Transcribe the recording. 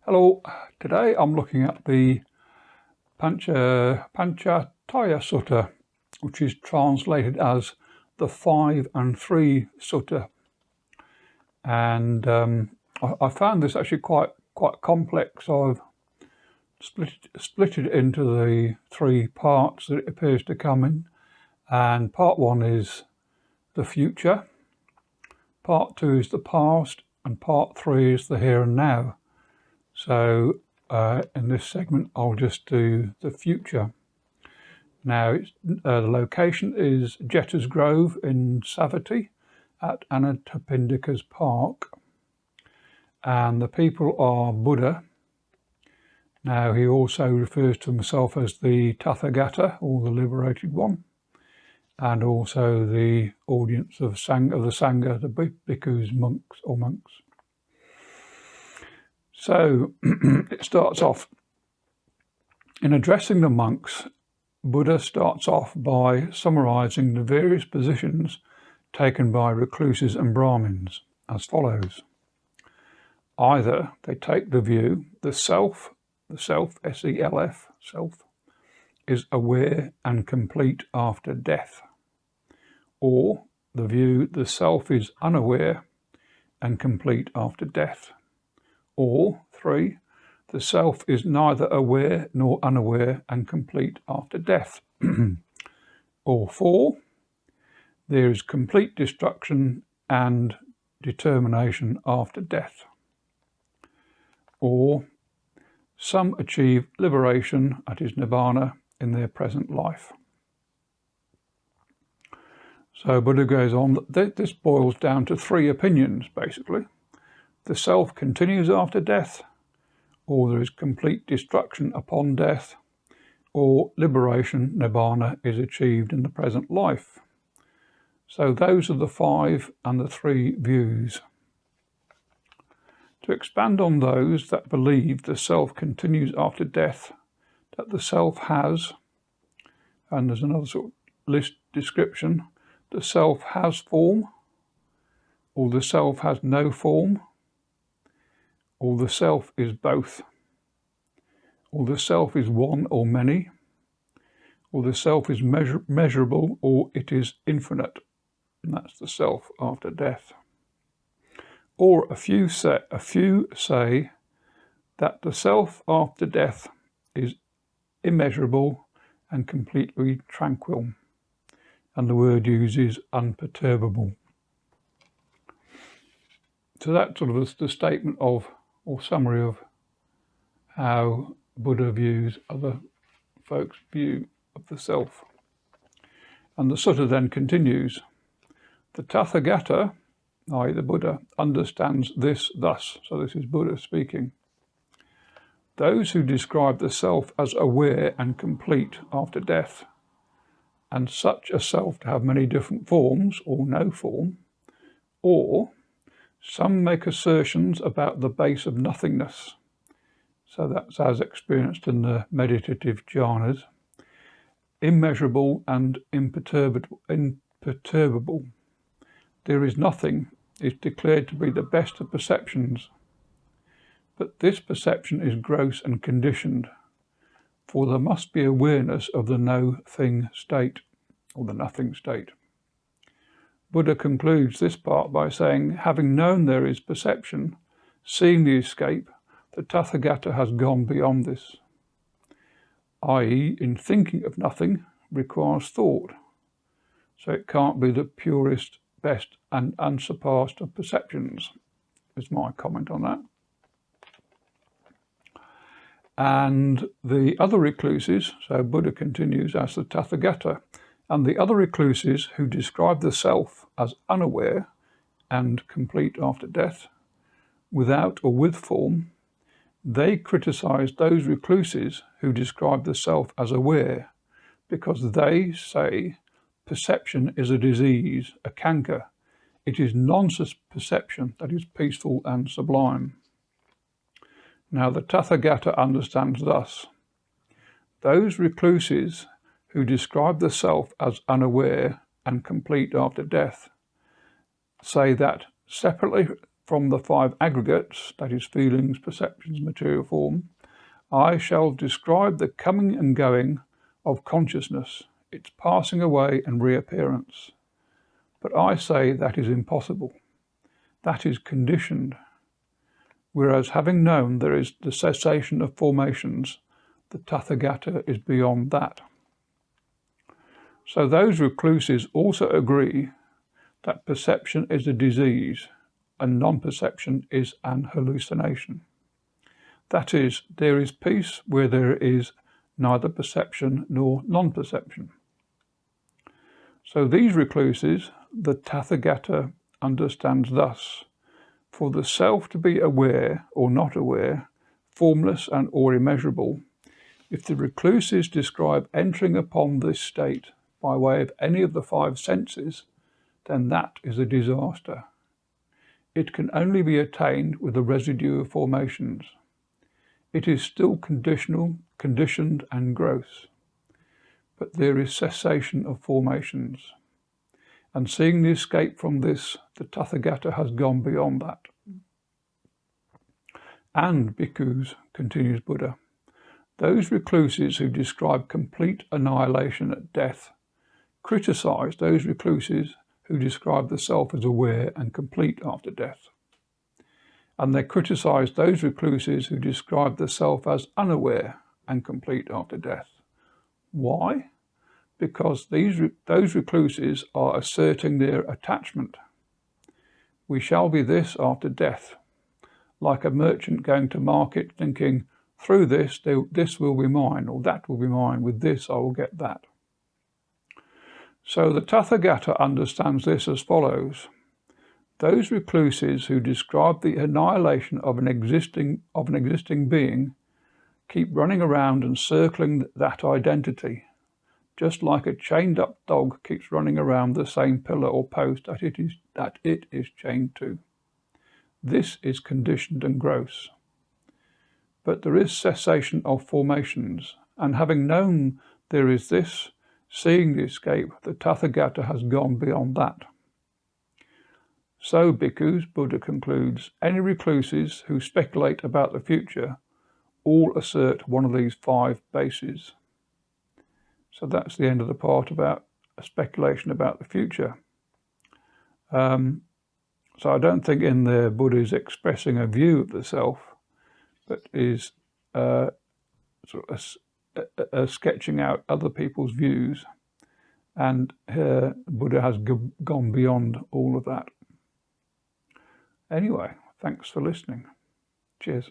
Hello, today I'm looking at the Pancattaya Sutta, which is translated as the 5 and 3 Sutta. And I found this actually quite complex. So I've split it into the 3 parts that it appears to come in. And part 1 is the future, part 2 is the past, and part 3 is the here and now. So in this segment, I'll just do the future. Now, the location is Jetta's Grove in Savatthi at Anathapindika's Park. And the people are Buddha. Now, he also refers to himself as the Tathagata, or the liberated one, and also the audience of the Sangha, the bhikkhus, monks. So it starts off, in addressing the monks, Buddha starts off by summarizing the various positions taken by recluses and Brahmins as follows. Either they take the view the self, S-E-L-F, self, is aware and complete after death, or the view the self is unaware and complete after death, or 3, the self is neither aware nor unaware and complete after death, or 4, there is complete destruction and determination after death, or some achieve liberation, that is nibbana, in their present life. So Buddha goes on, this boils down to 3 opinions, basically. The self continues after death, or there is complete destruction upon death, or liberation, nibbana, is achieved in the present life. So those are the 5 and the 3 views. To expand on those that believe the self continues after death, that the self has, and there's another sort of list description, the self has form, or the self has no form, or the self is both, or the self is one or many, or the self is measurable, or it is infinite, and that's the self after death. Or a few say that the self after death is immeasurable and completely tranquil, and the word used is unperturbable. So that sort of is the statement of, or summary of, how Buddha views other folks' view of the self. And the sutta then continues, the Tathagata, i.e. the Buddha, understands this thus. So this is Buddha speaking. Those who describe the self as aware and complete after death, and such a self to have many different forms or no form, or some make assertions about the base of nothingness, so that's as experienced in the meditative jhanas, immeasurable and imperturbable. There is nothing is declared to be the best of perceptions, but this perception is gross and conditioned, for there must be awareness of the no-thing state, or the nothing state. Buddha concludes this part by saying, having known there is perception, seeing the escape, the Tathagata has gone beyond this, i.e. in thinking of nothing requires thought, so it can't be the purest, best and unsurpassed of perceptions, is my comment on that. And the other recluses, so Buddha continues as the Tathagata, and the other recluses who describe the self as unaware and complete after death, without or with form, they criticize those recluses who describe the self as aware, because they say perception is a disease, a canker. It is non-perception that is peaceful and sublime. Now the Tathagata understands thus. Those recluses who describe the self as unaware and complete after death say that separately from the five aggregates, that is feelings, perceptions, material form, I shall describe the coming and going of consciousness, its passing away and reappearance. But I say that is impossible. That is conditioned. Whereas having known there is the cessation of formations, the Tathagata is beyond that. So those recluses also agree that perception is a disease and non-perception is an hallucination. That is, there is peace where there is neither perception nor non-perception. So these recluses, the Tathagata understands thus: for the self to be aware or not aware, formless and or immeasurable, if the recluses describe entering upon this state by way of any of the five senses, then that is a disaster. It can only be attained with a residue of formations. It is still conditional, conditioned and gross, but there is cessation of formations. And seeing the escape from this, the Tathagata has gone beyond that. And, bhikkhus, continues Buddha, those recluses who describe complete annihilation at death criticize those recluses who describe the self as aware and complete after death. And they criticize those recluses who describe the self as unaware and complete after death. Why? Because those recluses are asserting their attachment. We shall be this after death, like a merchant going to market thinking, through this will be mine, or that will be mine, with this I will get that. So the Tathagata understands this as follows: those recluses who describe the annihilation of an existing being keep running around and circling that identity, just like a chained-up dog keeps running around the same pillar or post that it is chained to. This is conditioned and gross. But there is cessation of formations, and having known there is this, seeing the escape, the Tathagata has gone beyond that. So, bhikkhus, Buddha concludes, any recluses who speculate about the future all assert one of these five bases. So that's the end of the part about a speculation about the future. So I don't think in there Buddha is expressing a view of the self, but is sort of sketching out other people's views. And Buddha has gone beyond all of that. Anyway, thanks for listening. Cheers.